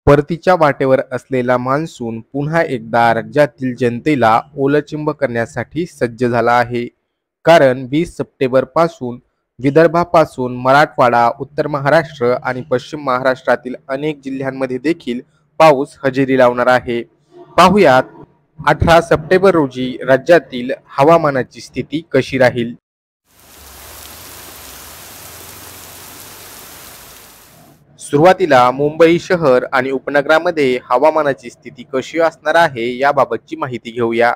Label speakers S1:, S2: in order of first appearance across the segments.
S1: परतीच्या वाटेवर असलेला मान्सून पुन्हा एकदा राज्यातील जनतेला ओलचिंब करण्यासाठी सज्ज झाला आहे. कारण 20 सप्टेंबर पासून विदर्भापासून मराठवाडा, उत्तर महाराष्ट्र आणि पश्चिम महाराष्ट्रातील अनेक जिल्ह्यांमध्ये देखील पाऊस हजेरी लावणार आहे. पाहुयात 18 सप्टेंबर रोजी राज्यातील हवामानाची स्थिती कशी राहील. सुरुवातीला मुंबई शहर आणि उपनगरामध्ये हवामानाची स्थिती कशी असणार आहे याबाबतची माहिती घेऊया.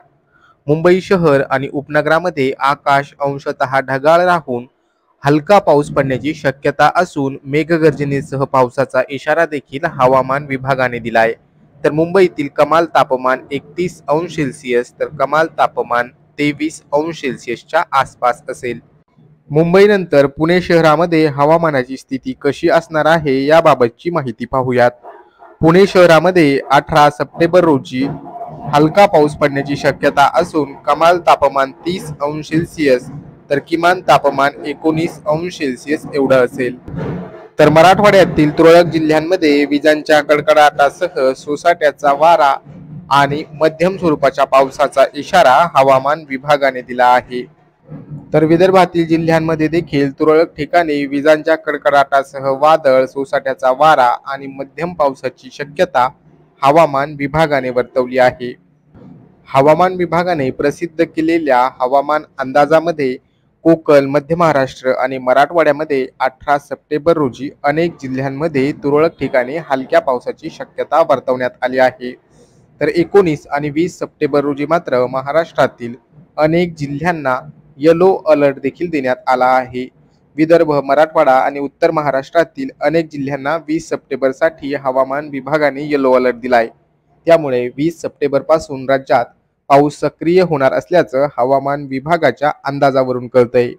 S1: मुंबई शहर आणि उपनगरामध्ये आकाश अंशतः ढगाळ राहून हलका पाऊस पडण्याची शक्यता असून मेघगर्जनेसह पावसाचा इशारा देखील हवामान विभागाने दिलाय. तर मुंबईतील कमाल तापमान 31 अंश सेल्सिअस तर कमाल तापमान 23 अंश सेल्सिअसच्या आसपास असेल. मुंबईनंतर पुणे शहरामध्ये हवामानाची स्थिती कशी असणार आहे याबाबतची माहिती पाहूयात. पुणे शहरामध्ये 18 सप्टेंबर रोजी हलका पाऊस पडण्याची शक्यता असून कमाल तापमान 30 अंश सेल्सिअस तर किमान तापमान 19 अंश सेल्सिअस एवढं असेल. तर मराठवाड्यातील तुरळक जिल्ह्यांमध्ये विजांच्या कडकडाटासह सोसाट्याचा वारा आणि मध्यम स्वरूपाच्या पावसाचा इशारा हवामान विभागाने दिला आहे. तर विदर्भातील जिल्ह्यांमध्ये देखील तुरळक ठिकाणी विजांच्या कडकडाटासह वादळ, सोसाट्याचा वारा आणि मध्यम पावसाची शक्यता हवामान विभागाने वर्तवली आहे. हवामान विभागाने प्रसिद्ध केलेल्या हवामान अंदाजामध्ये कोकण, मध्य महाराष्ट्र आणि मराठवाड्यामध्ये 18 सप्टेंबर रोजी अनेक जिल्ह्यांमध्ये तुरळक ठिकाणी हलक्या पावसाची शक्यता वर्तवण्यात आली आहे. तर 19 आणि 20 सप्टेंबर रोजी मात्र महाराष्ट्रातील अनेक जिल्ह्यांना येलो अलर्ट देखील देण्यात आला आहे. विदर्भ, मराठवाडा आणि उत्तर महाराष्ट्रातील अनेक जिल्ह्यांना 20 सप्टेंबरसाठी हवामान विभागाने येलो अलर्ट दिलाय. त्यामुळे 20 सप्टेंबर पासून राज्यात पाऊस सक्रिय होणार असल्याचं हवामान विभागाच्या अंदाजावरून कळतंय.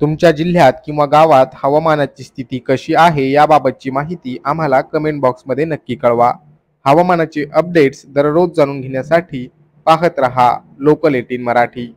S1: तुमच्या जिल्ह्यात किंवा गावात हवामानाची स्थिती कशी आहे याबाबतची माहिती आम्हाला कमेंट बॉक्समध्ये नक्की कळवा. हवामानाचे अपडेट्स दररोज जाणून घेण्यासाठी पाहत रहा लोकल 18 मराठी.